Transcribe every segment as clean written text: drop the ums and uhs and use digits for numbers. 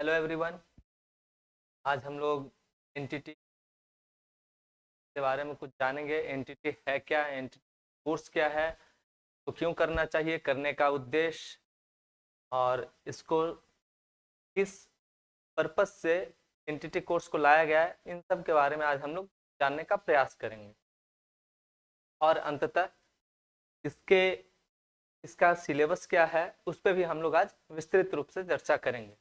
Hello everyone. आज हम लोग एंटिटी के बारे में कुछ जानेंगे। एंटिटी है क्या, एंटिटी कोर्स क्या है, तो क्यों करना चाहिए, करने का उद्देश्य और इसको किस पर्पस से एंटिटी कोर्स को लाया गया है, इन सब के बारे में आज हम लोग जानने का प्रयास करेंगे। और अंततः इसके इसका सिलेबस क्या है उस पर भी हम लोग आज विस्तृत रूप से चर्चा करेंगे।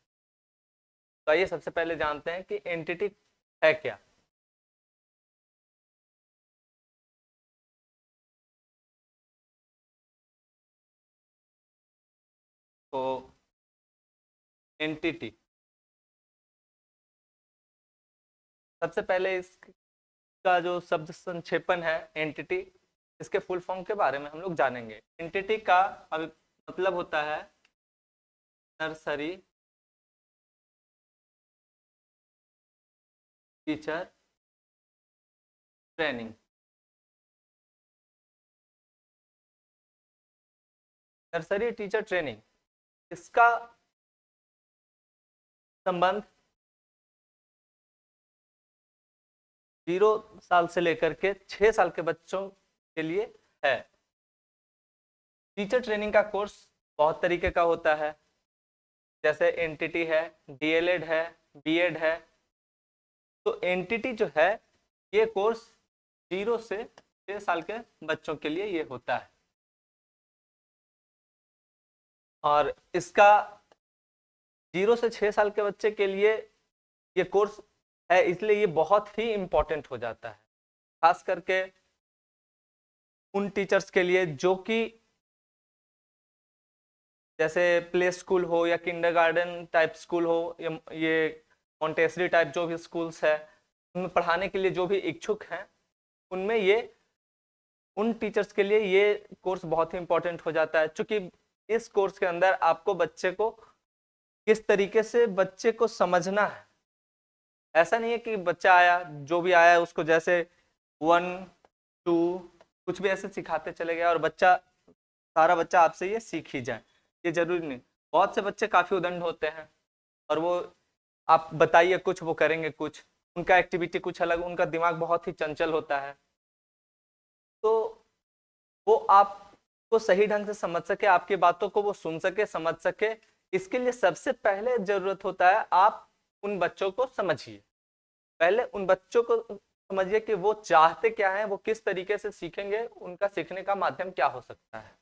तो आइए सबसे पहले जानते हैं कि एंटिटी है क्या। तो एंटिटी, सबसे पहले इसका जो शब्द संक्षेपण है एंटिटी, इसके फुल फॉर्म के बारे में हम लोग जानेंगे। एंटिटी का मतलब होता है nursery teacher training. Nursery teacher training, इसका संबंध 0 साल से लेकर के 6 साल के बच्चों के लिए है। टीचर ट्रेनिंग का कोर्स बहुत तरीके का होता है, जैसे एनटीटी है, डीएलएड है, बीएड है। तो एनटीटी जो है ये कोर्स 0 से 6 साल के बच्चों के लिए ये होता है और इसका 0 से 6 साल के बच्चे के लिए ये कोर्स है, इसलिए ये बहुत ही इम्पोर्टेंट हो जाता है, खास करके उन टीचर्स के लिए जो कि जैसे प्ले स्कूल हो या किंडरगार्टन टाइप स्कूल हो या ये मॉन्टेसरी टाइप जो भी स्कूल्स है उनमें पढ़ाने के लिए जो भी इच्छुक हैं, उनमें ये उन टीचर्स के लिए ये कोर्स बहुत ही इम्पोर्टेंट हो जाता है। क्योंकि इस कोर्स के अंदर आपको बच्चे को किस तरीके से बच्चे को समझना है। ऐसा नहीं है कि बच्चा आया जो भी आया उसको जैसे 1 2 कुछ भी ऐसे सिखाते चले गए और बच्चा सारा बच्चा आपसे ये सीख ही जाए, ये जरूरी नहीं। बहुत से बच्चे काफी उदंड होते हैं और वो आप बताइए कुछ वो करेंगे कुछ, उनका एक्टिविटी कुछ अलग, उनका दिमाग बहुत ही चंचल होता है। तो वो आपको सही ढंग से समझ सके, आपकी बातों को वो सुन सके, समझ सके, इसके लिए सबसे पहले जरूरत होता है आप उन बच्चों को समझिए। पहले उन बच्चों को समझिए कि वो चाहते क्या है, वो किस तरीके से सीखेंगे, उनका सीखने का माध्यम क्या हो सकता है।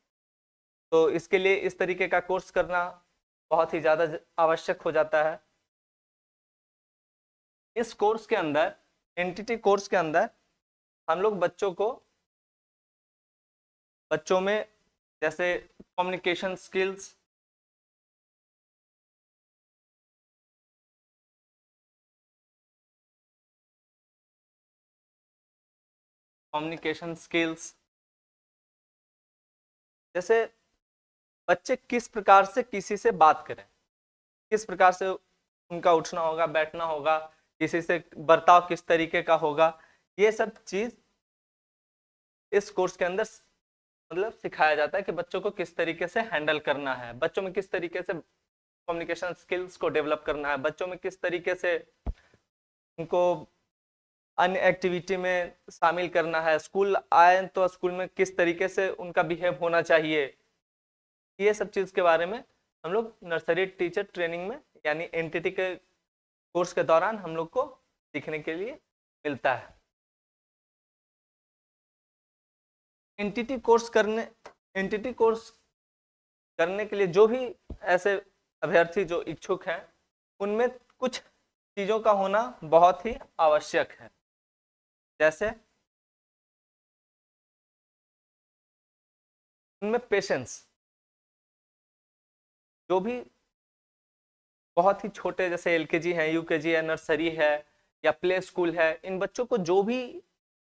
तो इसके लिए इस तरीके का कोर्स करना बहुत ही ज्यादा आवश्यक हो जाता है। इस कोर्स के अंदर, एंटिटी कोर्स के अंदर, हम लोग बच्चों में जैसे कम्युनिकेशन स्किल्स, कम्युनिकेशन स्किल्स जैसे बच्चे किस प्रकार से किसी से बात करें, किस प्रकार से उनका उठना होगा, बैठना होगा, किसी से बर्ताव किस तरीके का होगा, ये सब चीज इस कोर्स के अंदर मतलब सिखाया जाता है कि बच्चों को किस तरीके से हैंडल करना है, बच्चों में किस तरीके से कम्युनिकेशन स्किल्स को डेवलप करना है, बच्चों में किस तरीके से उनको अन्य एक्टिविटी में शामिल करना है, स्कूल आए तो स्कूल में किस तरीके से उनका बिहेव होना चाहिए। ये सब चीज के बारे में हम लोग नर्सरी टीचर ट्रेनिंग में यानी एनटीटी के कोर्स के दौरान हम लोग को सीखने के लिए मिलता है। एनटीटी कोर्स करने के लिए जो भी ऐसे अभ्यर्थी जो इच्छुक हैं, उनमें कुछ चीजों का होना बहुत ही आवश्यक है। जैसे उनमें पेशेंस, जो भी बहुत ही छोटे जैसे एलकेजी है, यूकेजी है, नर्सरी है या प्ले स्कूल है, इन बच्चों को जो भी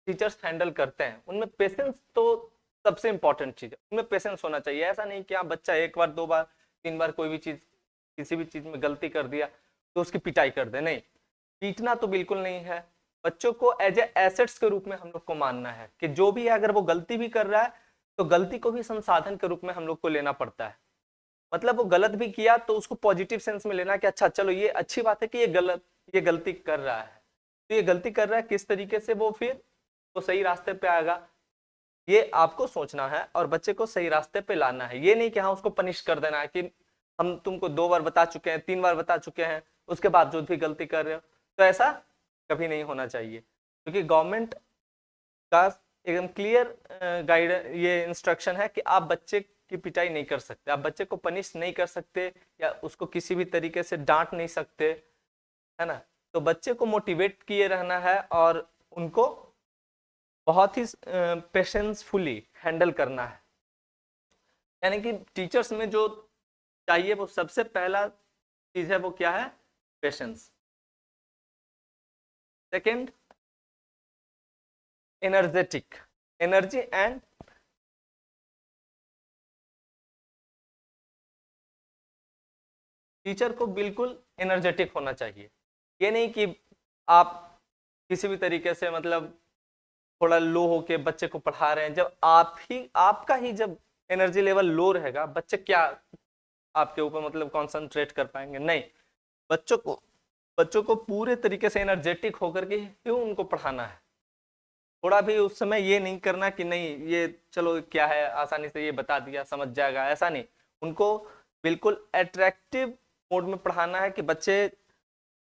टीचर्स हैंडल करते हैं उनमें पेशेंस तो सबसे इंपॉर्टेंट चीज है। उनमें पेशेंस होना चाहिए। ऐसा नहीं कि आप बच्चा एक बार, दो बार, तीन बार कोई भी चीज, किसी भी चीज में गलती कर दिया तो उसकी पिटाई कर दे, नहीं, पीटना तो बिल्कुल नहीं है। बच्चों को एज ए एसेट्स के रूप में हम लोग को मानना है कि जो भी है, अगर वो गलती भी कर रहा है तो गलती को भी संसाधन के रूप में हम लोग को लेना पड़ता है मतलब वो गलत भी किया तो उसको पॉजिटिव सेंस में लेना कि अच्छा चलो ये अच्छी बात है कि ये गलती कर रहा है, तो ये गलती कर रहा है किस तरीके से वो फिर वो सही रास्ते पे आएगा, ये आपको सोचना है और बच्चे को सही रास्ते पे लाना है। ये नहीं कि हाँ उसको पनिश कर देना है कि हम तुमको 2 बार बता चुके हैं, 3 बार बता चुके हैं, उसके बावजूद भी गलती कर रहे हो, तो ऐसा कभी नहीं होना चाहिए। क्योंकि गवर्नमेंट का एकदम क्लियर गाइड ये इंस्ट्रक्शन है कि आप बच्चे की पिटाई नहीं कर सकते, आप बच्चे को पनिश नहीं कर सकते या उसको किसी भी तरीके से डांट नहीं सकते, है ना। तो बच्चे को मोटिवेट किए रहना है और उनको बहुत ही पेशेंसफुली हैंडल करना है। यानी कि टीचर्स में जो चाहिए वो सबसे पहला चीज है वो क्या है, patience. Second, energetic, energy and teacher को बिल्कुल एनर्जेटिक होना चाहिए। ये नहीं कि आप किसी भी तरीके से मतलब थोड़ा लो होके बच्चे को पढ़ा रहे हैं, जब आपका ही जब एनर्जी लेवल लो रहेगा, बच्चे क्या आपके ऊपर मतलब कंसंट्रेट कर पाएंगे, नहीं। बच्चों को पूरे तरीके से एनर्जेटिक होकर के क्यों उनको पढ़ाना है। थोड़ा भी उस समय ये नहीं करना कि नहीं ये चलो क्या है आसानी से ये बता दिया समझ जाएगा, ऐसा नहीं। उनको बिल्कुल अट्रैक्टिव मोड में पढ़ाना है कि बच्चे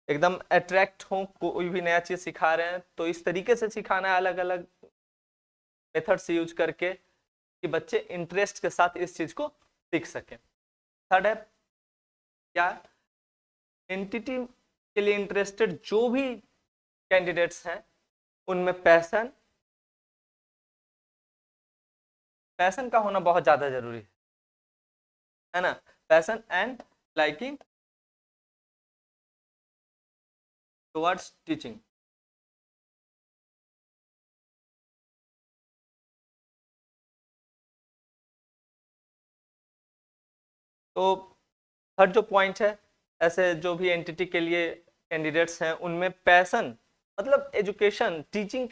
एकदम अट्रैक्ट हों, कोई भी नया चीज सिखा रहे हैं तो इस तरीके से सिखाना है, अलग अलग मेथड्स यूज करके, कि बच्चे इंटरेस्ट के साथ इस चीज को सीख सकें। थर्ड है क्या, एंटिटी के लिए इंटरेस्टेड जो भी कैंडिडेट्स हैं उनमें पैशन पैशन का होना बहुत ज्यादा जरूरी है ना। Passion and liking towards teaching. तो थर्ड जो पॉइंट है, ऐसे जो भी एंटिटी के लिए कैंडिडेट्स हैं उनमें पैशन मतलब एजुकेशन टीचिंग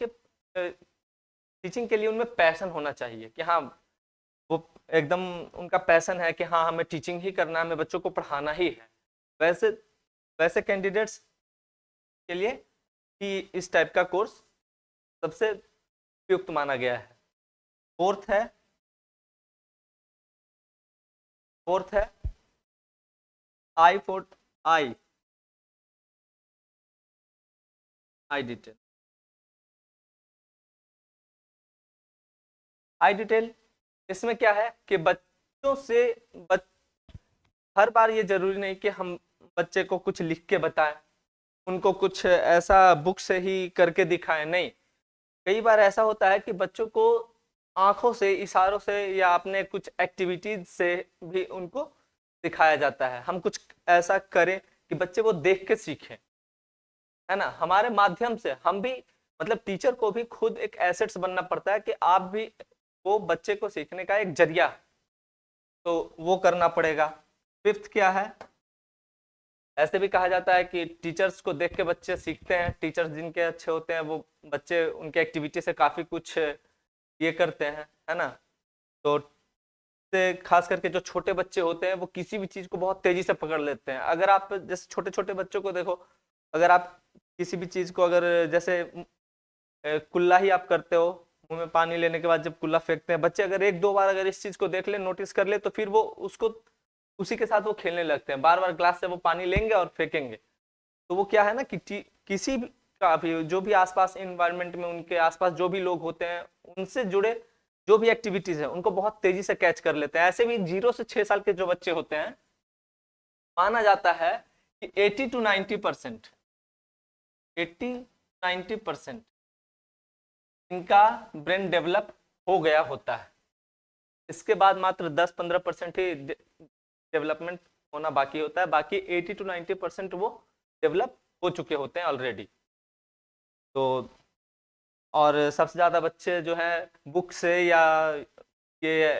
के लिए उनमें पैशन होना चाहिए कि हाँ वो एकदम उनका पैशन है कि हाँ हमें टीचिंग ही करना है, हमें बच्चों को पढ़ाना ही है। वैसे वैसे कैंडिडेट्स के लिए कि इस टाइप का कोर्स सबसे उपयुक्त माना गया है। फोर्थ है फोर्थ है I for I I detail. I detail इसमें क्या है कि बच्चों से बच, हर बार ये जरूरी नहीं कि हम बच्चे को कुछ लिख के बताएं, उनको कुछ ऐसा बुक से ही करके दिखाएं, नहीं। कई बार ऐसा होता है कि बच्चों को आंखों से, इशारों से या अपने कुछ एक्टिविटीज से भी उनको सिखाया जाता है। हम कुछ ऐसा करें कि बच्चे वो देख के सीखें, है ना। हमारे माध्यम से हम भी मतलब टीचर को भी खुद एक एसेट्स बनना पड़ता है कि आप भी वो बच्चे को सीखने का एक जरिया, तो वो करना पड़ेगा। फिफ्थ क्या है, ऐसे भी कहा जाता है कि टीचर्स को देख के बच्चे सीखते हैं, टीचर्स जिनके अच्छे होते हैं वो बच्चे उनके एक्टिविटी से काफी कुछ ये करते हैं, है ना। तो से खास करके जो छोटे बच्चे होते हैं वो किसी भी चीज को बहुत तेजी से पकड़ लेते हैं। अगर आप जैसे छोटे छोटे बच्चों को देखो, अगर आप किसी भी चीज को अगर जैसे कुल्ला ही आप करते हो, मुंह में पानी लेने के बाद जब कुल्ला फेंकते हैं बच्चे, अगर 1-2 बार अगर इस चीज को देख ले, नोटिस कर ले, तो फिर वो उसको उसी के साथ वो खेलने लगते हैं, बार बार ग्लास से वो पानी लेंगे और फेंकेंगे। तो वो क्या है ना कि किसी भी का भी जो भी आसपास इन्वायरमेंट में उनके आसपास जो भी लोग होते हैं उनसे जुड़े जो भी एक्टिविटीज है उनको बहुत तेजी से कैच कर लेते हैं। ऐसे भी 0 से 6 साल के जो बच्चे होते हैं, माना जाता है कि 80 to 90%, 80-90% इनका ब्रेन डेवलप हो गया होता है। इसके बाद मात्र 10-15% ही डेवलपमेंट होना बाकी होता है, बाकी 80 to 90% वो डेवलप हो चुके होते हैं ऑलरेडी। तो और सबसे ज्यादा बच्चे जो है बुक से या ये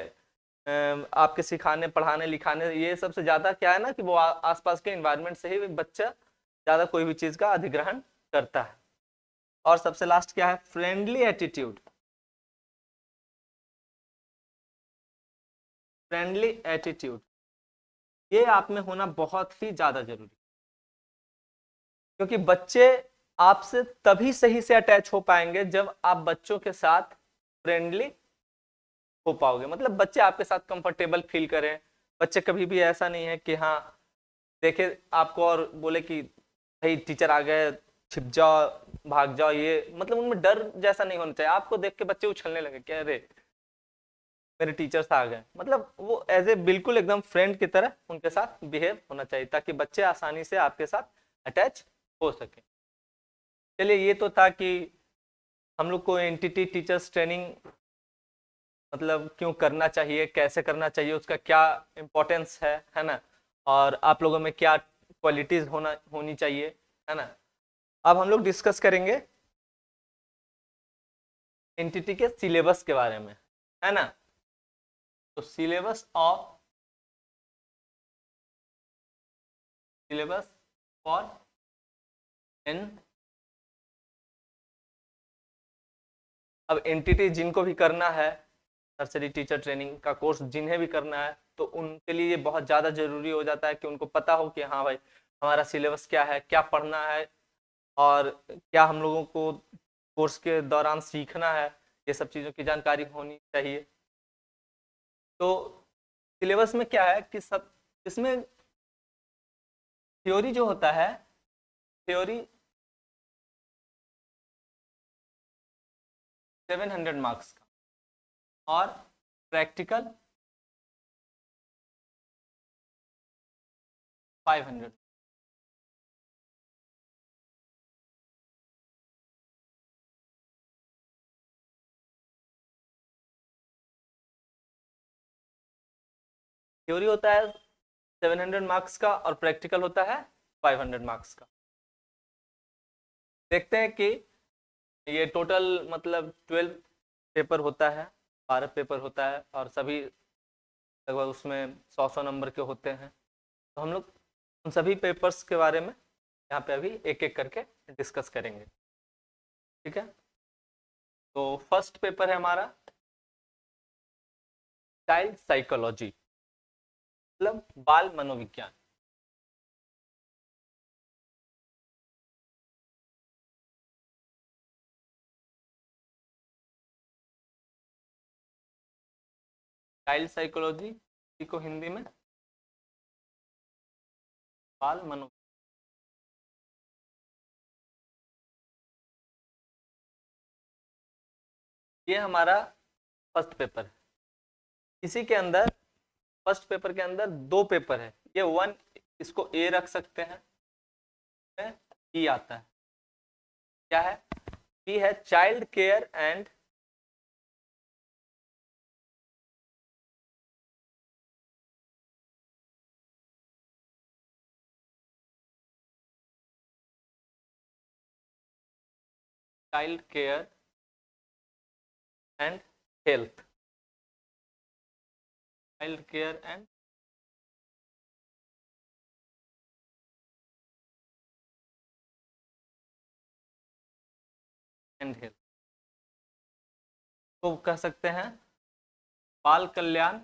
आपके सिखाने पढ़ाने लिखाने ये सबसे ज्यादा क्या है ना कि वो आसपास के इन्वायरमेंट से ही बच्चा ज्यादा कोई भी चीज का अधिग्रहण करता है। और सबसे लास्ट क्या है, फ्रेंडली एटीट्यूड। फ्रेंडली एटीट्यूड ये आप में होना बहुत ही ज्यादा जरूरी, क्योंकि बच्चे आपसे तभी सही से अटैच हो पाएंगे जब आप बच्चों के साथ फ्रेंडली हो पाओगे, मतलब बच्चे आपके साथ कंफर्टेबल फील करें। बच्चे कभी भी ऐसा नहीं है कि हाँ देखे आपको और बोले कि भाई टीचर आ गए छिप जाओ भाग जाओ, ये मतलब उनमें डर जैसा नहीं होना चाहिए। आपको देख के बच्चे उछलने लगे क्या, अरे मेरे टीचर्स आ गए, मतलब वो एज ए बिल्कुल एकदम फ्रेंड की तरह उनके साथ बिहेव होना चाहिए, ताकि बच्चे आसानी से आपके साथ अटैच हो सके। चलिए ये तो था कि हम लोग को एंटिटी टीचर्स ट्रेनिंग मतलब क्यों करना चाहिए, कैसे करना चाहिए, उसका क्या इम्पोर्टेंस है ना, और आप लोगों में क्या क्वालिटीज होनी चाहिए, है ना। अब हम लोग डिस्कस करेंगे एंटिटी के सिलेबस के बारे में, है ना। तो सिलेबस फॉर एन, अब एंटिटी जिनको भी करना है, नर्सरी टीचर ट्रेनिंग का कोर्स जिन्हें भी करना है, तो उनके लिए ये बहुत ज़्यादा जरूरी हो जाता है कि उनको पता हो कि हाँ भाई हमारा सिलेबस क्या है, क्या पढ़ना है, और क्या हम लोगों को कोर्स के दौरान सीखना है, ये सब चीज़ों की जानकारी होनी चाहिए। तो सिलेबस में क्या है कि सब इसमें थ्योरी जो होता है, थ्योरी 700 मार्क्स का, और प्रैक्टिकल 500। थ्योरी होता है 700 मार्क्स का और प्रैक्टिकल होता है 500 मार्क्स का। देखते हैं कि ये टोटल मतलब 12 पेपर होता है, 12 पेपर होता है, और सभी लगभग उसमें 100 नंबर के होते हैं। तो हम लोग उन सभी पेपर्स के बारे में यहाँ पे अभी एक एक करके डिस्कस करेंगे, ठीक है। तो फर्स्ट पेपर है हमारा चाइल्ड साइकोलॉजी, मतलब बाल मनोविज्ञान। चाइल्ड साइकोलॉजी को हिंदी में बाल मनो, ये हमारा फर्स्ट पेपर है। इसी के अंदर फर्स्ट पेपर के अंदर दो पेपर है, ये वन, इसको ए रख सकते हैं, ई आता है, क्या है, ई है child care and child care and health, child care and health, तो कह सकते हैं बाल कल्याण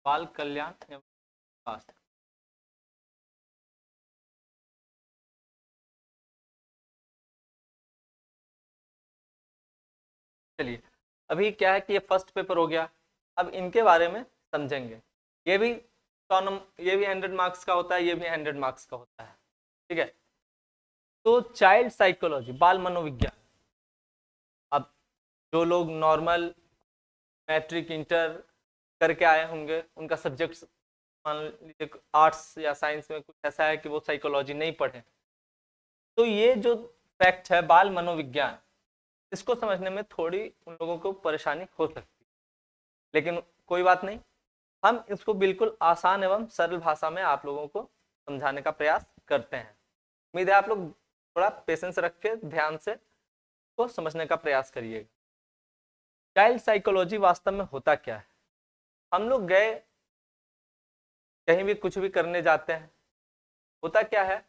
बाल कल्याण एवं स्वास्थ्य। चलिए अभी क्या है कि ये फर्स्ट पेपर हो गया, अब इनके बारे में समझेंगे। ये भी 100 ये भी 100 मार्क्स का होता है, ये भी 100 मार्क्स का होता है, ठीक है। तो चाइल्ड साइकोलॉजी बाल मनोविज्ञान, अब जो लोग नॉर्मल मैट्रिक इंटर करके आए होंगे, उनका सब्जेक्ट मान लीजिए आर्ट्स या साइंस में कुछ ऐसा है कि वो साइकोलॉजी नहीं पढ़े, तो ये जो फैक्ट है बाल मनोविज्ञान, इसको समझने में थोड़ी उन लोगों को परेशानी हो सकती है, लेकिन कोई बात नहीं, हम इसको बिल्कुल आसान एवं सरल भाषा में आप लोगों को समझाने का प्रयास करते हैं। उम्मीद है आप लोग थोड़ा पेशेंस रख के ध्यान से को समझने का प्रयास करिएगा। चाइल्ड साइकोलॉजी वास्तव में होता क्या है, हम लोग गए कहीं भी कुछ भी करने जाते हैं, होता क्या है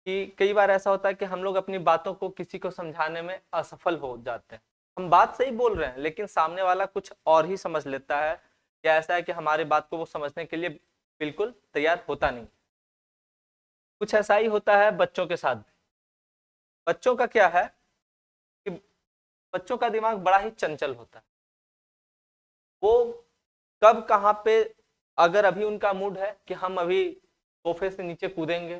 कि कई बार ऐसा होता है कि हम लोग अपनी बातों को किसी को समझाने में असफल हो जाते हैं, हम बात सही बोल रहे हैं लेकिन सामने वाला कुछ और ही समझ लेता है, या ऐसा है कि हमारी बात को वो समझने के लिए बिल्कुल तैयार होता नहीं। कुछ ऐसा ही होता है बच्चों के साथ भी। बच्चों का क्या है कि बच्चों का दिमाग बड़ा ही चंचल होता है। वो कब कहाँ पे, अगर अभी उनका मूड है कि हम अभी सोफे से नीचे कूदेंगे,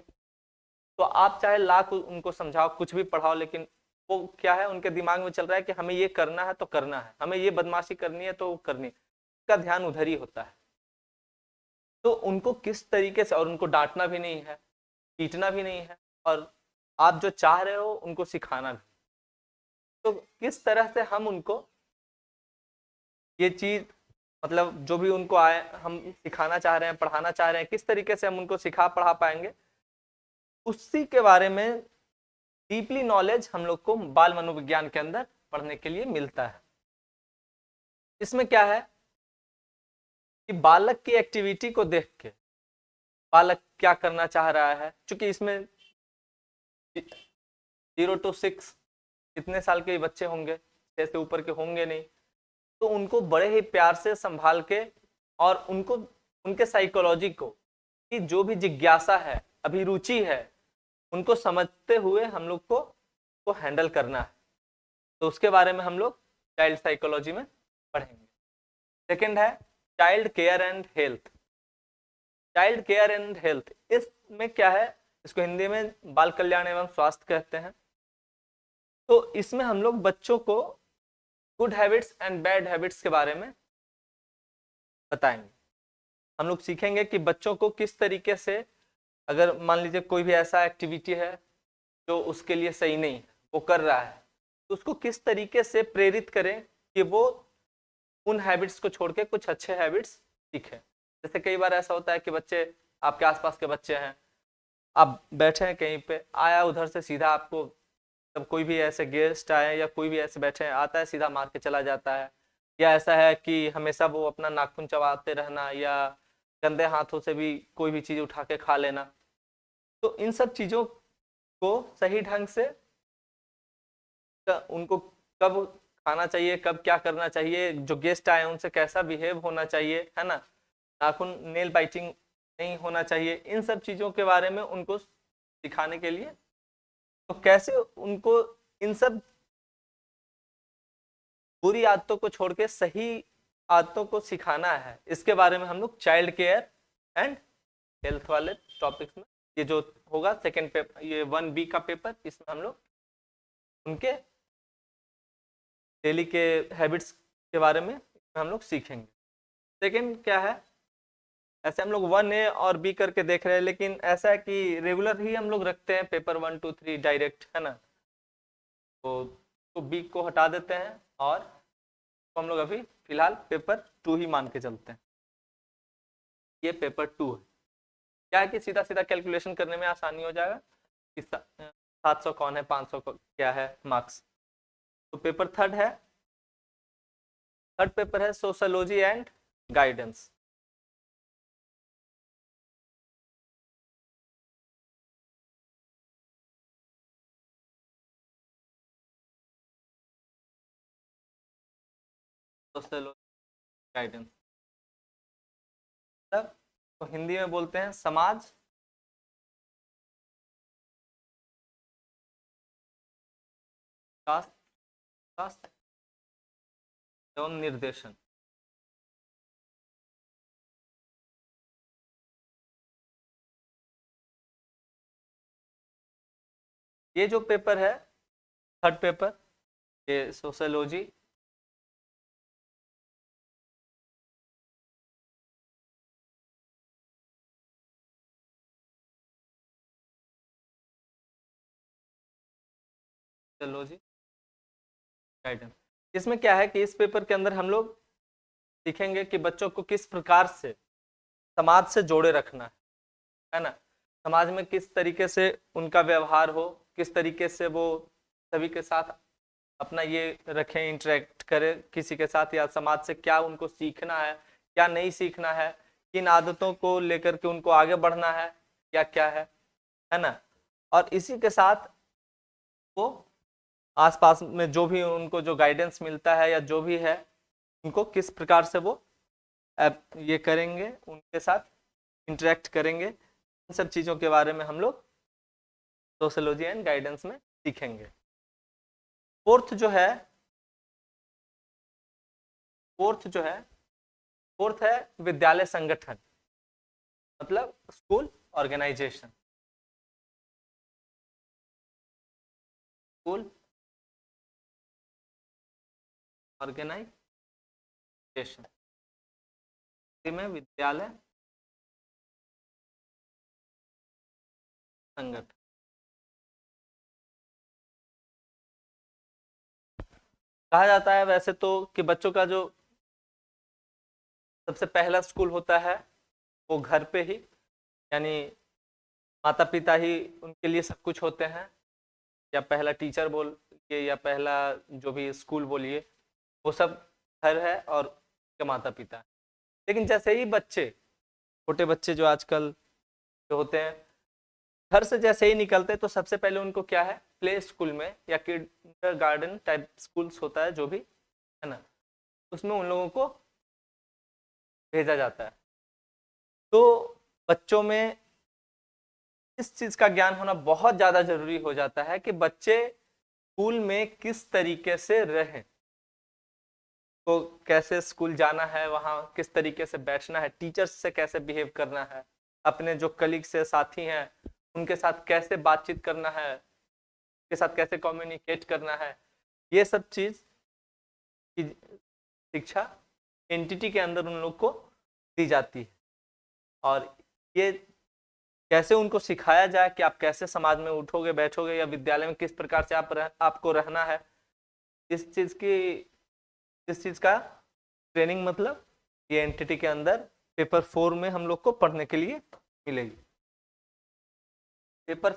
तो आप चाहे लाख उनको समझाओ, कुछ भी पढ़ाओ, लेकिन वो क्या है, उनके दिमाग में चल रहा है कि हमें ये करना है तो करना है, हमें ये बदमाशी करनी है तो करनी है, उसका ध्यान उधर ही होता है। तो उनको किस तरीके से, और उनको डांटना भी नहीं है, पीटना भी नहीं है, और आप जो चाह रहे हो उनको सिखाना भी, तो किस तरह से हम उनको ये चीज, मतलब जो भी उनको आए, हम सिखाना चाह रहे हैं, पढ़ाना चाह रहे हैं, किस तरीके से हम उनको सिखा पढ़ा पाएंगे, उसी के बारे में डीपली नॉलेज हम लोग को बाल मनोविज्ञान के अंदर पढ़ने के लिए मिलता है। इसमें क्या है कि बालक की एक्टिविटी को देख के बालक क्या करना चाह रहा है, क्योंकि इसमें 0 to 6 कितने साल के बच्चे होंगे, 6 से ऊपर के होंगे नहीं, तो उनको बड़े ही प्यार से संभाल के, और उनको उनके साइकोलॉजी को, कि जो भी जिज्ञासा है, अभिरुचि है, उनको समझते हुए हम लोग को हैंडल करना है। तो उसके बारे में हम लोग चाइल्ड साइकोलॉजी में पढ़ेंगे। सेकंड है child care and health. Child care and health, इसमें क्या है, इसको हिंदी में बाल कल्याण एवं स्वास्थ्य कहते हैं। तो इसमें हम लोग बच्चों को good habits and bad habits के बारे में बताएंगे। हम लोग सीखेंगे कि बच्चों को किस तरीके से, अगर मान लीजिए कोई भी ऐसा एक्टिविटी है जो उसके लिए सही नहीं है, वो कर रहा है, तो उसको किस तरीके से प्रेरित करें कि वो उन हैबिट्स को छोड़ के कुछ अच्छे हैबिट्स सीखें। जैसे कई बार ऐसा होता है कि बच्चे, आपके आसपास के बच्चे हैं, आप बैठे हैं कहीं पे, आया उधर से सीधा आपको, तब कोई भी ऐसे गेस्ट आए या कोई भी ऐसे बैठे हैं, आता है सीधा मार के चला जाता है, या ऐसा है कि हमेशा वो अपना नाखून चबाते रहना, या गंदे हाथों से भी कोई भी चीज उठा के खा लेना। तो इन सब चीजों को सही ढंग से उनको कब खाना चाहिए, कब क्या करना चाहिए, जो गेस्ट आए उनसे कैसा बिहेव होना चाहिए, है ना, नाखून नेल बाइटिंग नहीं होना चाहिए, इन सब चीजों के बारे में उनको सिखाने के लिए, तो कैसे उनको इन सब बुरी आदतों को छोड़ के सही आदतों को सिखाना है, इसके बारे में हम लोग चाइल्ड केयर एंड हेल्थ वाले टॉपिक्स में, ये जो होगा सेकंड पेपर, ये 1B का पेपर, इसमें हम लोग उनके डेली के हैबिट्स के बारे में हम लोग सीखेंगे। सेकंड क्या है, ऐसे हम लोग 1A और B करके देख रहे हैं, लेकिन ऐसा है कि रेगुलर ही हम लोग रखते हैं पेपर 1 2 3 डायरेक्ट, है ना, तो B को हटा देते हैं, और तो हम लोग अभी फिलहाल पेपर 2 ही मान के चलते हैं। ये पेपर 2 है, क्या है कि सीधा सीधा कैलकुलेशन करने में आसानी हो जाएगा कि 700 कौन है, 500 क्या है मार्क्स। तो पेपर थर्ड पेपर है sociology and guidance. Sociology guidance मतलब, तो हिंदी में बोलते हैं समाज, शास्त्र, शास्त्र एवं निर्देशन। ये जो पेपर है, थर्ड पेपर, ये सोशोलॉजी, सोशोलॉजी गाइडेंस। इसमें क्या है कि इस पेपर के अंदर हम लोग सीखेंगे कि बच्चों को किस प्रकार से समाज से जोड़े रखना है ना, समाज में किस तरीके से उनका व्यवहार हो, किस तरीके से वो सभी के साथ अपना ये रखें, इंटरेक्ट करें किसी के साथ, या समाज से क्या उनको सीखना है, क्या नहीं सीखना है, किन आदतों को लेकर के उनको आगे बढ़ना है, क्या क्या है ना, और इसी के साथ वो आसपास में जो भी उनको जो गाइडेंस मिलता है या जो भी है, उनको किस प्रकार से वो ये करेंगे, उनके साथ इंटरेक्ट करेंगे, इन सब चीज़ों के बारे में हम लोग सोशोलॉजी एंड गाइडेंस में सीखेंगे। फोर्थ जो है फोर्थ है विद्यालय संगठन, मतलब स्कूल ऑर्गेनाइजेशन। स्कूल ऑर्गेनाइजेशन में विद्यालय संगठन। कहा जाता है वैसे तो कि बच्चों का जो सबसे पहला स्कूल होता है वो घर पे ही, यानी माता पिता ही उनके लिए सब कुछ होते हैं, या पहला टीचर बोलिए या पहला जो भी स्कूल बोलिए, वो सब घर है और उनके माता पिता है। लेकिन जैसे ही बच्चे, छोटे बच्चे जो आजकल जो होते हैं, घर से जैसे ही निकलते तो सबसे पहले उनको क्या है, प्ले स्कूल में या किंडर गार्डन टाइप स्कूल्स होता है जो भी है ना, उसमें उन लोगों को भेजा जाता है। तो बच्चों में इस चीज का ज्ञान होना बहुत ज्यादा जरूरी हो जाता है कि बच्चे स्कूल में किस तरीके से रहें, तो कैसे स्कूल जाना है, वहाँ किस तरीके से बैठना है, टीचर्स से कैसे बिहेव करना है, अपने जो कलीग से साथी हैं उनके साथ कैसे बातचीत करना है, उनके साथ कैसे कम्युनिकेट करना है, ये सब चीज की शिक्षा एनटीटी के अंदर उन लोग को दी जाती है। और ये कैसे उनको सिखाया जाए कि आप कैसे समाज में उठोगे बैठोगे, या विद्यालय में किस प्रकार से आपको रहना है, इस चीज का ट्रेनिंग मतलब ये एनटीटी के अंदर पेपर 4 में हम लोग को पढ़ने के लिए मिलेगी। पेपर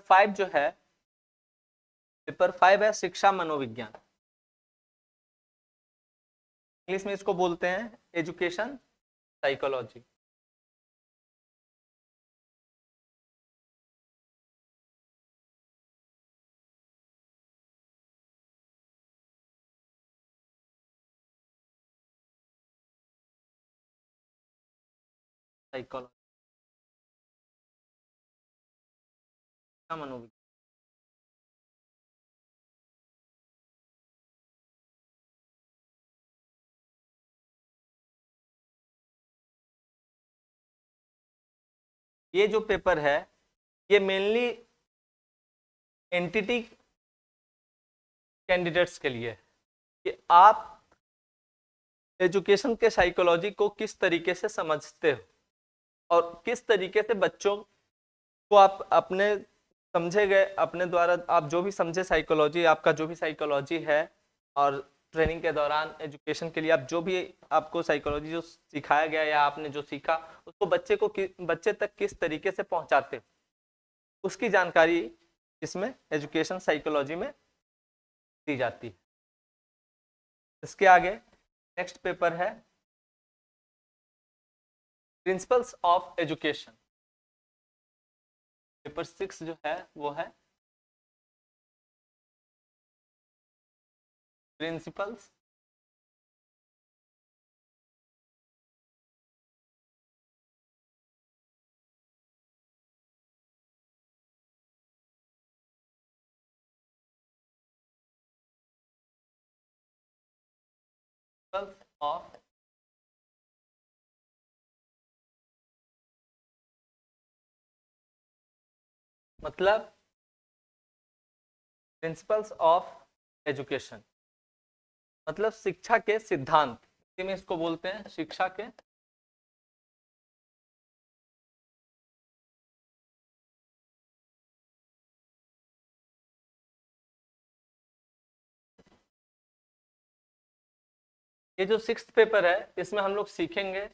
5 है शिक्षा मनोविज्ञान। इंग्लिश में इसको बोलते हैं एजुकेशन साइकोलॉजी। साइकोलॉजी मनोविज्ञान। ये जो पेपर है ये मेनली एंटिटी कैंडिडेट्स के लिए, कि आप एजुकेशन के साइकोलॉजी को किस तरीके से समझते हो और किस तरीके से बच्चों को आप अपने समझे गए, अपने द्वारा आप जो भी समझे साइकोलॉजी, आपका जो भी साइकोलॉजी है, और ट्रेनिंग के दौरान एजुकेशन के लिए आप जो भी आपको साइकोलॉजी जो सिखाया गया या आपने जो सीखा उसको बच्चे तक किस तरीके से पहुंचाते हो, उसकी जानकारी इसमें एजुकेशन साइकोलॉजी में दी जाती है। इसके आगे नेक्स्ट पेपर है प्रिंसिपल्स ऑफ एजुकेशन। पेपर 6 जो है वो है प्रिंसिपल्स ऑफ मतलब प्रिंसिपल्स ऑफ एजुकेशन मतलब शिक्षा के सिद्धांत, हिंदी में इसको बोलते हैं शिक्षा के ये जो 6th पेपर है इसमें हम लोग सीखेंगे,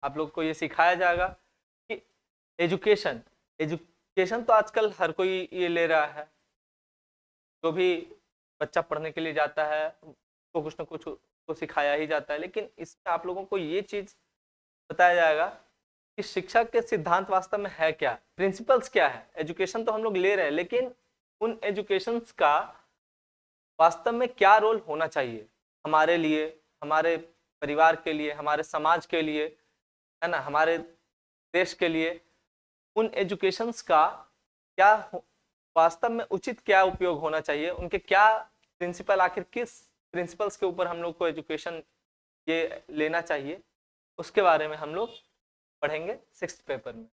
आप लोग को ये सिखाया जाएगा कि एजुकेशन एजुकेशन तो आजकल हर कोई ये ले रहा है, जो भी बच्चा पढ़ने के लिए जाता है तो कुछ ना कुछ तो सिखाया ही जाता है। लेकिन इसमें आप लोगों को ये चीज बताया जाएगा कि शिक्षा के सिद्धांत वास्तव में है क्या, प्रिंसिपल्स क्या है। एजुकेशन तो हम लोग ले रहे हैं लेकिन उन एजुकेशंस का वास्तव में क्या रोल होना चाहिए हमारे लिए, हमारे परिवार के लिए, हमारे समाज के लिए, है ना, हमारे देश के लिए, उन एजुकेशंस का क्या वास्तव में उचित क्या उपयोग होना चाहिए, उनके क्या प्रिंसिपल, आखिर किस प्रिंसिपल्स के ऊपर हम लोग को एजुकेशन ये लेना चाहिए, उसके बारे में हम लोग पढ़ेंगे 6th पेपर में।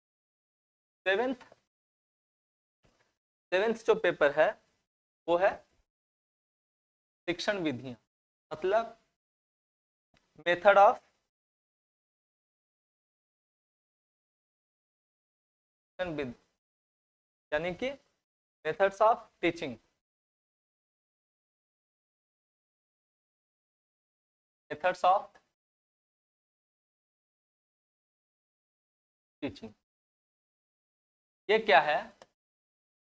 सेवेंथ जो पेपर है वो है शिक्षण विधियां, मतलब मेथड ऑफ विद, यानी कि methods of teaching, methods of teaching. ये क्या है?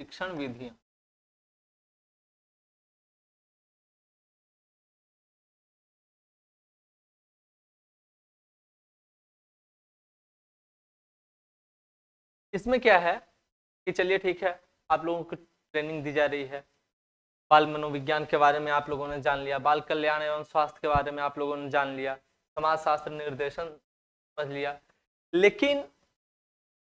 शिक्षण विधियां। इसमें क्या है कि चलिए ठीक है, आप लोगों को ट्रेनिंग दी जा रही है, बाल मनोविज्ञान के बारे में आप लोगों ने जान लिया, बाल कल्याण एवं स्वास्थ्य के बारे में आप लोगों ने जान लिया, समाज शास्त्र निर्देशन समझ लिया, लेकिन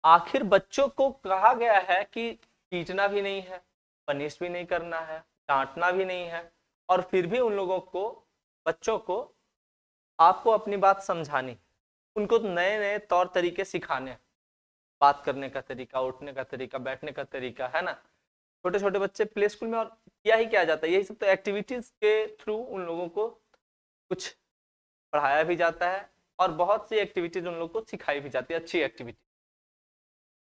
आखिर बच्चों को कहा गया है कि पीटना भी नहीं है, पनिश भी नहीं करना है, डांटना भी नहीं है, और फिर भी उन लोगों को, बच्चों को आपको अपनी बात समझानी, उनको नए नए तौर तरीके सिखाने, बात करने का तरीका, उठने का तरीका, बैठने का तरीका, है ना। छोटे छोटे बच्चे प्ले स्कूल में, और क्या ही किया जाता है, यही सब तो एक्टिविटीज के थ्रू उन लोगों को कुछ पढ़ाया भी जाता है, और बहुत सी एक्टिविटीज उन लोगों को सिखाई भी जाती है, अच्छी एक्टिविटी,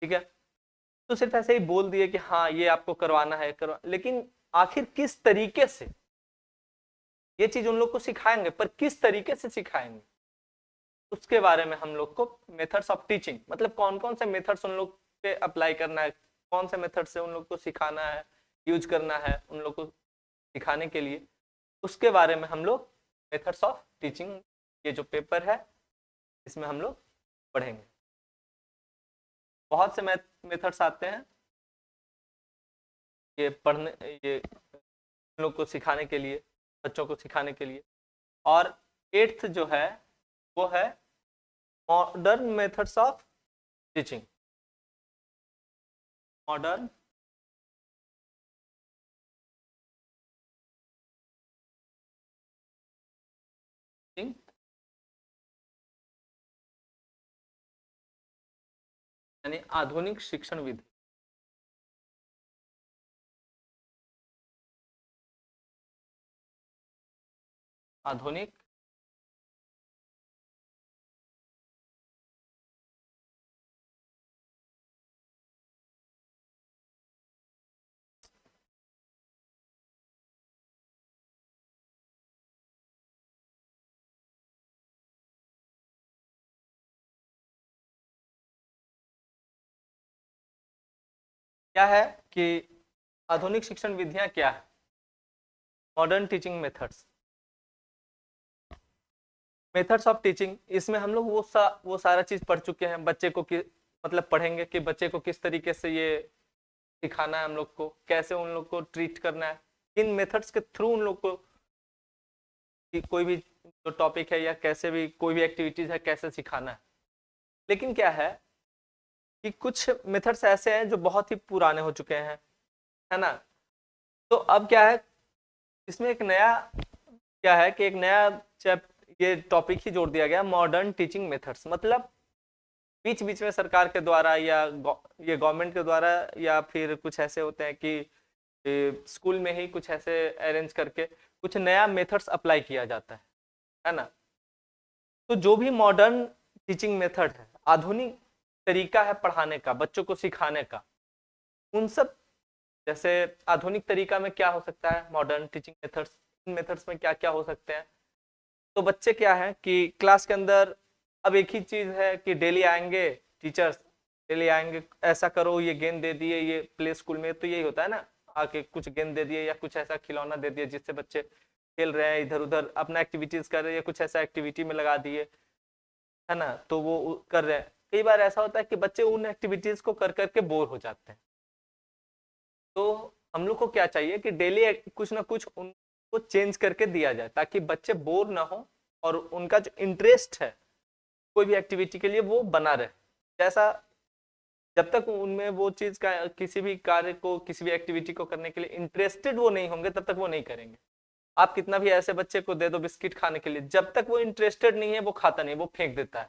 ठीक है। तो सिर्फ ऐसे ही बोल दिए कि हाँ ये आपको करवाना है, लेकिन आखिर किस तरीके से ये चीज उन लोग को सिखाएंगे, पर किस तरीके से सिखाएंगे, उसके बारे में हम लोग को मेथड्स ऑफ टीचिंग, मतलब कौन कौन से मेथड्स उन लोग पे अप्लाई करना है, कौन से मेथड से उन लोग को सिखाना है, यूज करना है उन लोग को सिखाने के लिए, उसके बारे में हम लोग मेथड्स ऑफ टीचिंग, ये जो पेपर है इसमें हम लोग पढ़ेंगे। बहुत से मेथड्स आते हैं ये पढ़ने, ये लोग को सिखाने के लिए, बच्चों को सिखाने के लिए। और 8th जो है वो है modern methods of teaching, modern teaching, यानी आधुनिक शिक्षण विधि। आधुनिक क्या है कि आधुनिक शिक्षण विधियां क्या है, modern teaching methods, methods of teaching, इसमें हम लोग वो सारा चीज पढ़ चुके हैं। बच्चे को मतलब पढ़ेंगे कि बच्चे को किस तरीके से ये सिखाना है, हम लोग को कैसे उन लोग को ट्रीट करना है, इन मेथड्स के थ्रू उन लोग को कोई भी जो टॉपिक है या कैसे भी कोई भी एक्टिविटीज है कैसे सिखाना है। लेकिन क्या है कि कुछ मेथड्स ऐसे हैं जो बहुत ही पुराने हो चुके हैं, है ना। तो अब क्या है, इसमें एक नया क्या है कि एक नया ये टॉपिक ही जोड़ दिया गया, मॉडर्न टीचिंग मेथड्स, मतलब बीच बीच में सरकार के द्वारा या ये गवर्नमेंट के द्वारा या फिर कुछ ऐसे होते हैं कि स्कूल में ही कुछ ऐसे अरेंज करके कुछ नया मेथड्स अप्लाई किया जाता है ना। तो जो भी मॉडर्न टीचिंग मेथड है, आधुनिक तरीका है पढ़ाने का, बच्चों को सिखाने का, उन सब, जैसे आधुनिक तरीका में क्या हो सकता है, मॉडर्न टीचिंग मेथड्स, इन मेथड्स में क्या क्या हो सकते हैं। तो बच्चे क्या है कि क्लास के अंदर अब एक ही चीज है कि डेली आएंगे टीचर्स, डेली आएंगे, ऐसा करो, ये गेंद दे दिए, ये प्ले स्कूल में तो यही होता है ना, आके कुछ गेंद दे दिए या कुछ ऐसा खिलौना दे दिए जिससे बच्चे खेल रहे हैं, इधर उधर अपना एक्टिविटीज कर रहे हैं, कुछ ऐसा एक्टिविटी में लगा दिए, है ना, तो वो कर रहे हैं। कई बार ऐसा होता है कि बच्चे उन एक्टिविटीज को कर करके बोर हो जाते हैं। तो हम लोग को क्या चाहिए कि डेली कुछ ना कुछ उनको वो चेंज करके दिया जाए ताकि बच्चे बोर ना हो और उनका जो इंटरेस्ट है कोई भी एक्टिविटी के लिए वो बना रहे। जैसा जब तक उनमें वो चीज का किसी भी कार्य को किसी भी एक्टिविटी को करने के लिए इंटरेस्टेड वो नहीं होंगे तब तक वो नहीं करेंगे। आप कितना भी ऐसे बच्चे को दे दो बिस्किट खाने के लिए, जब तक वो इंटरेस्टेड नहीं है वो खाता नहीं, वो फेंक देता है।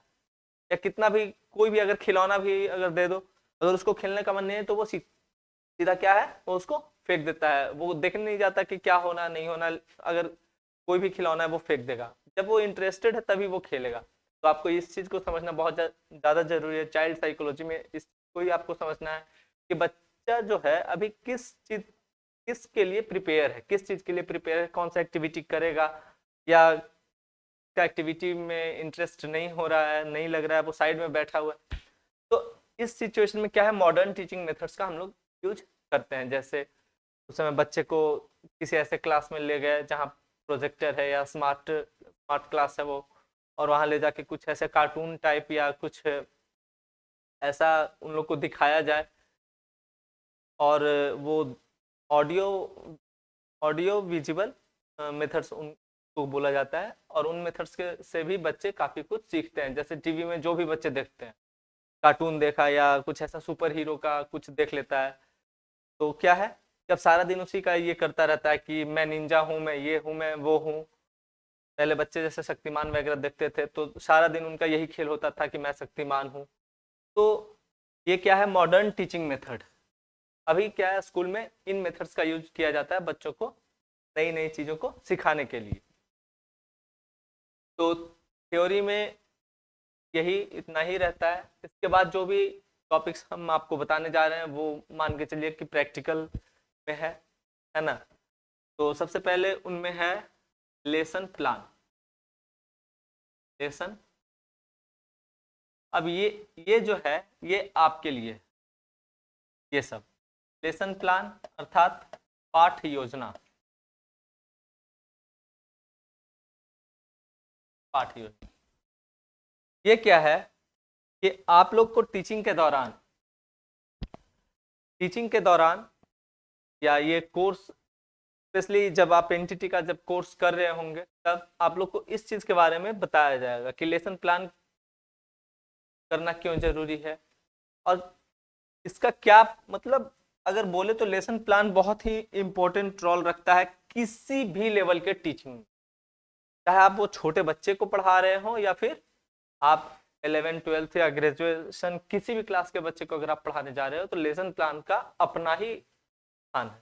या कितना भी कोई भी अगर खिलौना भी अगर दे दो, अगर उसको खेलने का मन नहीं है तो वो सीधा क्या है, वो उसको फेंक देता है। वो देखने नहीं जाता कि क्या होना नहीं होना, अगर कोई भी खिलौना है वो फेंक देगा। जब वो इंटरेस्टेड है तभी वो खेलेगा। तो आपको इस चीज को समझना बहुत ज्यादा जरूरी है। चाइल्ड साइकोलॉजी में इस को ही आपको समझना है कि बच्चा जो है अभी किसके लिए प्रिपेयर है, किस चीज के लिए प्रिपेयर है, कौन सा एक्टिविटी करेगा, या एक्टिविटी में इंटरेस्ट नहीं हो रहा है, नहीं लग रहा है, वो साइड में बैठा हुआ है। तो इस सिचुएशन में क्या है, मॉडर्न टीचिंग मेथड्स का हम लोग यूज करते हैं। जैसे उस समय बच्चे को किसी ऐसे क्लास में ले गए जहाँ प्रोजेक्टर है या स्मार्ट स्मार्ट क्लास है वो, और वहां ले जाके कुछ ऐसे कार्टून टाइप या कुछ ऐसा उन लोग को दिखाया जाए, और वो ऑडियो ऑडियो विजुअल मेथड्स उनको बोला जाता है। और उन मेथड्स के से भी बच्चे काफी कुछ सीखते हैं। जैसे टीवी में जो भी बच्चे देखते हैं, कार्टून देखा या कुछ ऐसा सुपर हीरो का कुछ देख लेता है, तो क्या है जब सारा दिन उसी का ये करता रहता है कि मैं निंजा हूँ, मैं ये हूँ, मैं वो हूँ। पहले बच्चे जैसे शक्तिमान वगैरह देखते थे तो सारा दिन उनका यही खेल होता था कि मैं शक्तिमान हूँ। तो ये क्या है, मॉडर्न टीचिंग मेथड। अभी क्या है, स्कूल में इन मेथड्स का यूज किया जाता है बच्चों को नई नई चीजों को सिखाने के लिए। तो थ्योरी में यही इतना ही रहता है। इसके बाद जो भी टॉपिक्स हम आपको बताने जा रहे हैं वो मान के चलिए कि प्रैक्टिकल में है ना। तो सबसे पहले उनमें है लेसन प्लान। लेसन, अब ये जो है ये आपके लिए, ये सब लेसन प्लान अर्थात पाठ योजना। पाठ योजना ये क्या है कि आप लोग को टीचिंग के दौरान या ये कोर्स, स्पेशली जब आप एनटीटी का जब कोर्स कर रहे होंगे तब आप लोग को इस चीज के बारे में बताया जाएगा कि लेसन प्लान करना क्यों जरूरी है और इसका क्या मतलब। अगर बोले तो लेसन प्लान बहुत ही इंपॉर्टेंट रोल रखता है किसी भी लेवल के टीचिंग में, चाहे आप वो छोटे बच्चे को पढ़ा रहे हो या फिर आप 11 12 या ग्रेजुएशन किसी भी क्लास के बच्चे को अगर आप पढ़ाने जा रहे हो तो लेसन प्लान का अपना ही स्थान है।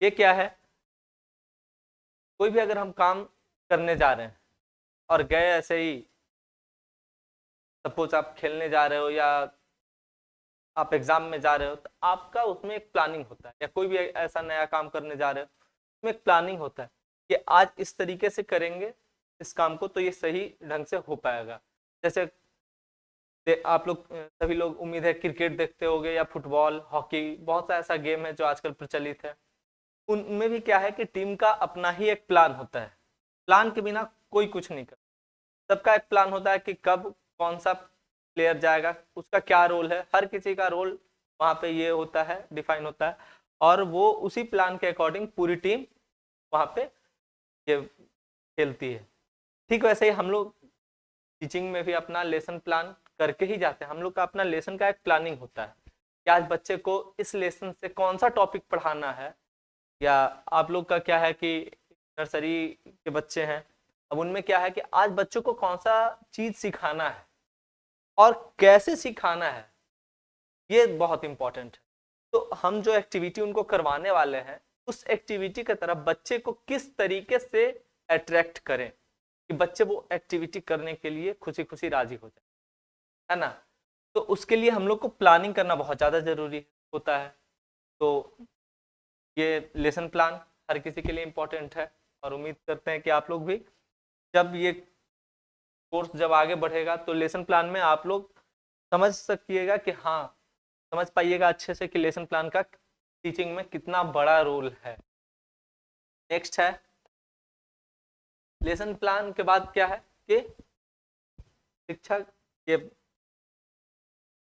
ये क्या है, कोई भी अगर हम काम करने जा रहे हैं और गए ऐसे ही, सपोज आप खेलने जा रहे हो या आप एग्जाम में जा रहे हो, तो आपका उसमें एक प्लानिंग होता है। या कोई भी ऐसा नया काम करने जा रहे हो उसमें एक प्लानिंग होता है कि आज इस तरीके से करेंगे इस काम को तो ये सही ढंग से हो पाएगा। जैसे आप लोग सभी लोग उम्मीद है क्रिकेट देखते होंगे या फुटबॉल, हॉकी, बहुत सा ऐसा गेम है जो आजकल प्रचलित है। उनमें भी क्या है कि टीम का अपना ही एक प्लान होता है। प्लान के बिना कोई कुछ नहीं करता। सबका एक प्लान होता है कि कब कौन सा प्लेयर जाएगा, उसका क्या रोल है, हर किसी का रोल वहां पे ये होता है, डिफाइन होता है, और वो उसी प्लान के अकॉर्डिंग पूरी टीम वहां पे ये खेलती है। ठीक वैसे ही हम लोग टीचिंग में भी अपना लेसन प्लान करके ही जाते हैं। हम लोग का अपना लेसन का एक प्लानिंग होता है कि आज बच्चे को इस लेसन से कौन सा टॉपिक पढ़ाना है। या आप लोग का क्या है कि नर्सरी के बच्चे हैं, अब उनमें क्या है कि आज बच्चों को कौन सा चीज सिखाना है और कैसे सिखाना है, ये बहुत इंपॉर्टेंट है। तो हम जो एक्टिविटी उनको करवाने वाले हैं उस एक्टिविटी की तरफ बच्चे को किस तरीके से अट्रैक्ट करें कि बच्चे वो एक्टिविटी करने के लिए खुशी खुशी राजी हो जाए, है ना। तो उसके लिए हम लोग को प्लानिंग करना बहुत ज़्यादा जरूरी होता है। तो ये लेसन प्लान हर किसी के लिए इम्पोर्टेंट है और उम्मीद करते हैं कि आप लोग भी जब ये कोर्स जब आगे बढ़ेगा तो लेसन प्लान में आप लोग समझ सकिएगा कि हाँ, समझ पाइएगा अच्छे से कि लेसन प्लान का टीचिंग में कितना बड़ा रोल है। नेक्स्ट है लेसन प्लान के बाद क्या है कि शिक्षक, ये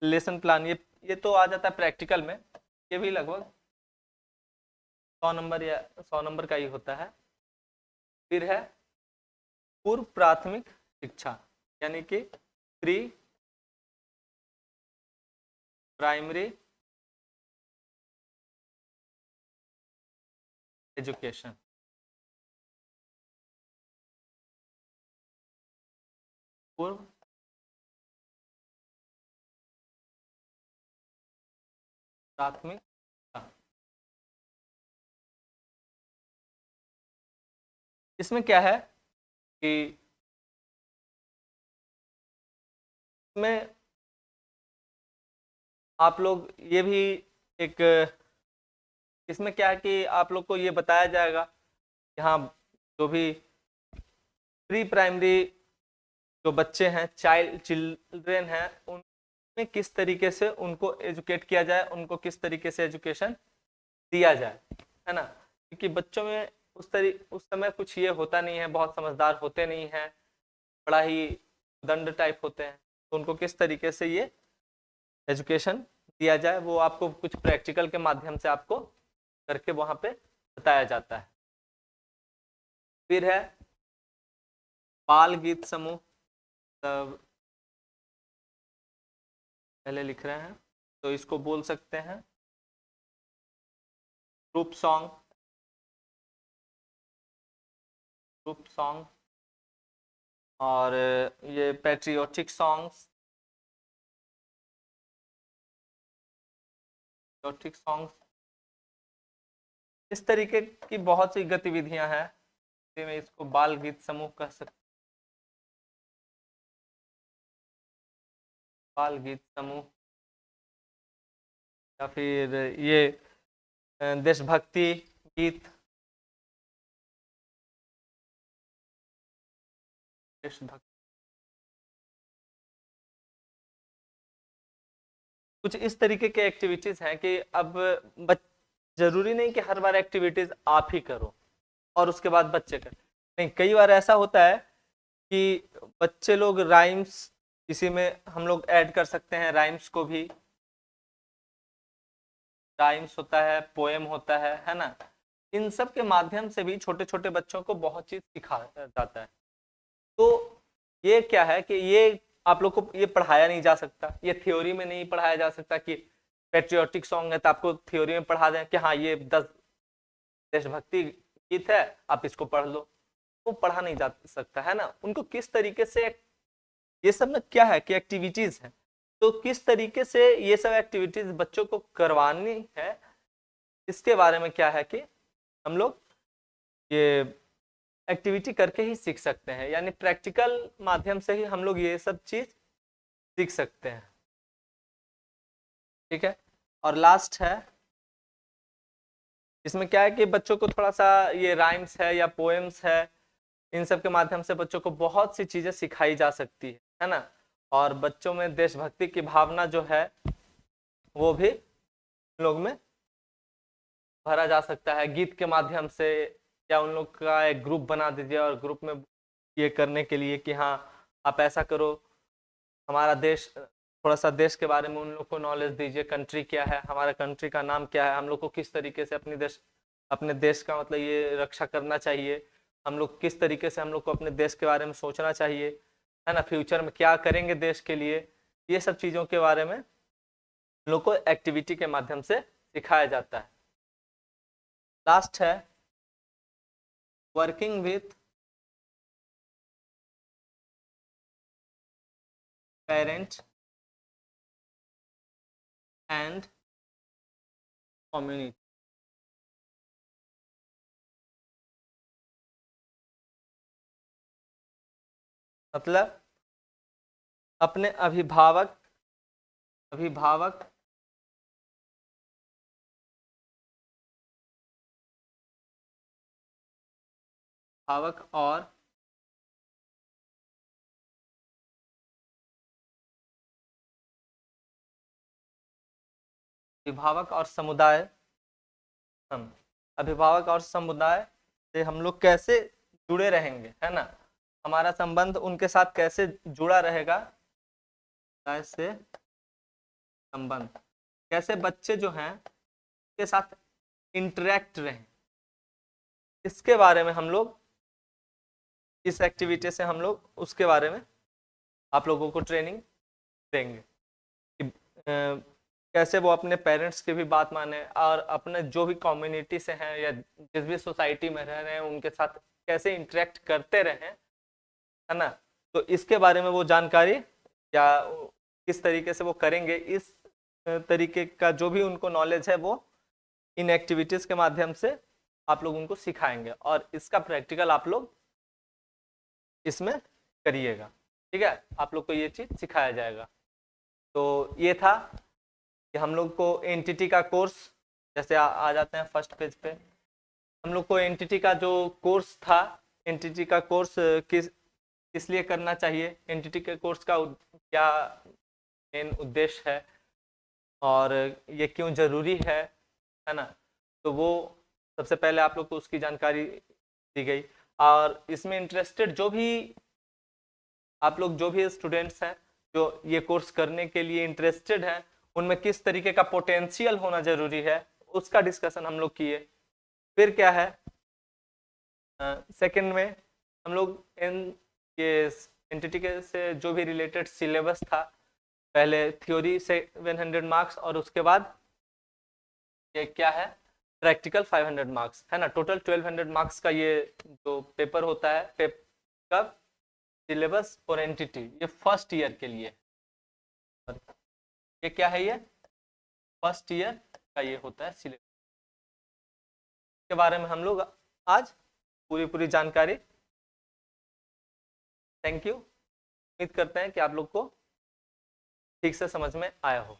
लेसन प्लान ये तो आ जाता है प्रैक्टिकल में, ये भी लगभग 100 नंबर या 100 नंबर का ही होता है। फिर है पूर्व प्राथमिक शिक्षा, यानी कि प्री प्राइमरी एजुकेशन। पूर्व प्राथमिक शिक्षा। इसमें क्या है कि इसमें आप लोग ये भी एक, इसमें क्या है कि आप लोग को ये बताया जाएगा यहाँ जो भी प्री प्राइमरी जो बच्चे हैं, चिल्ड्रेन हैं, उनमें किस तरीके से उनको एजुकेट किया जाए, उनको किस तरीके से एजुकेशन दिया जाए, है ना। क्योंकि बच्चों में उस समय कुछ ये होता नहीं है, बहुत समझदार होते नहीं हैं, बड़ा ही दंड टाइप होते हैं, तो उनको किस तरीके से ये एजुकेशन दिया जाए वो आपको कुछ प्रैक्टिकल के माध्यम से आपको करके वहां पे बताया जाता है। फिर है बाल गीत समूह, तब पहले लिख रहे हैं तो इसको बोल सकते हैं ग्रुप सॉन्ग, और ये पैट्रियोटिक सॉन्ग्स, इस तरीके की बहुत सी गतिविधियां हैं, में इसको बाल गीत समूह कह सकते, बाल गीत समूह, या फिर ये देशभक्ति गीत, देशभक्ति, कुछ इस तरीके के एक्टिविटीज हैं कि अब जरूरी नहीं कि हर बार एक्टिविटीज आप ही करो और उसके बाद बच्चे करें, नहीं, कई बार ऐसा होता है कि बच्चे लोग राइम्स, इसी में हम लोग ऐड कर सकते हैं राइम्स को भी, राइम्स होता है, पोएम होता है ना। इन सब के माध्यम से भी छोटे छोटे बच्चों को बहुत चीज सिखाया जाता है। तो ये क्या है कि ये आप लोग को ये पढ़ाया नहीं जा सकता, ये थ्योरी में नहीं पढ़ाया जा सकता कि पेट्रियोटिक सॉन्ग है तो आपको थ्योरी में पढ़ा दें कि हाँ ये 10 देशभक्ति गीत है, आप इसको पढ़ लो, वो पढ़ा नहीं जा सकता, है ना। उनको किस तरीके से, ये सब ना क्या है कि एक्टिविटीज है, तो किस तरीके से ये सब एक्टिविटीज बच्चों को करवानी है, इसके बारे में क्या है कि हम लोग ये एक्टिविटी करके ही सीख सकते हैं, यानी प्रैक्टिकल माध्यम से ही हम लोग ये सब चीज सीख सकते हैं। ठीक है, और लास्ट है, इसमें क्या है कि बच्चों को थोड़ा सा ये राइम्स है या पोएम्स है, इन सब के माध्यम से बच्चों को बहुत सी चीजें सिखाई जा सकती है ना। और बच्चों में देशभक्ति की भावना जो है वो भी लोग में भरा जा सकता है गीत के माध्यम से, या उन लोग का एक ग्रुप बना दीजिए और ग्रुप में ये करने के लिए कि हाँ आप ऐसा करो, हमारा देश, थोड़ा सा देश के बारे में उन लोग को नॉलेज दीजिए, कंट्री क्या है, हमारा कंट्री का नाम क्या है, हम लोग को किस तरीके से अपने देश का मतलब ये रक्षा करना चाहिए, हम लोग किस तरीके से हम लोग को अपने देश के बारे में सोचना चाहिए, है ना, फ्यूचर में क्या करेंगे देश के लिए, ये सब चीज़ों के बारे में लोग को एक्टिविटी के माध्यम से सिखाया जाता है। लास्ट है working with parents and community, मतलब अपने अभिभावक अभिभावक भावक और अभिभावक और समुदाय, हम अभिभावक और समुदाय से हम लोग कैसे जुड़े रहेंगे, है ना, हमारा संबंध उनके साथ कैसे जुड़ा रहेगा, कैसे संबंध, कैसे बच्चे जो हैं के साथ इंटरेक्ट रहें, इसके बारे में हम लोग इस एक्टिविटी से हम लोग उसके बारे में आप लोगों को ट्रेनिंग देंगे कि कैसे वो अपने पेरेंट्स की भी बात माने और अपने जो भी कम्युनिटी से हैं या जिस भी सोसाइटी में रह रहे हैं उनके साथ कैसे इंटरेक्ट करते रहें, है ना। तो इसके बारे में वो जानकारी या किस तरीके से वो करेंगे, इस तरीके का जो भी उनको नॉलेज है वो इन एक्टिविटीज के माध्यम से आप लोग उनको सिखाएंगे और इसका प्रैक्टिकल आप लोग इसमें करिएगा। ठीक है, आप लोग को ये चीज सिखाया जाएगा। तो ये था कि हम लोग को एंटिटी का कोर्स, जैसे आ जाते हैं फर्स्ट पेज पे, हम लोग को एंटिटी का जो कोर्स था, एंटिटी का कोर्स किस लिए करना चाहिए, एंटिटी के कोर्स का क्या मेन उद्देश्य है और ये क्यों जरूरी है ना। तो वो सबसे पहले आप लोग को उसकी जानकारी दी गई। और इसमें इंटरेस्टेड जो भी आप लोग जो भी स्टूडेंट्स हैं जो ये कोर्स करने के लिए इंटरेस्टेड हैं, उनमें किस तरीके का पोटेंशियल होना जरूरी है उसका डिस्कशन हम लोग किए। फिर क्या है, सेकंड में हम लोग ये एंटिटी के से जो भी रिलेटेड सिलेबस था, पहले थ्योरी 700 मार्क्स और उसके बाद ये क्या है प्रैक्टिकल 500 मार्क्स, है ना। टोटल 1200 मार्क्स का ये जो पेपर होता है, का सिलेबस फॉर एंटिटी, ये फर्स्ट ईयर के लिए। ये क्या है, ये फर्स्ट ईयर का ये होता है सिलेबस के बारे में हम लोग आज पूरी जानकारी। थैंक यू, उम्मीद करते हैं कि आप लोग को ठीक से समझ में आया हो।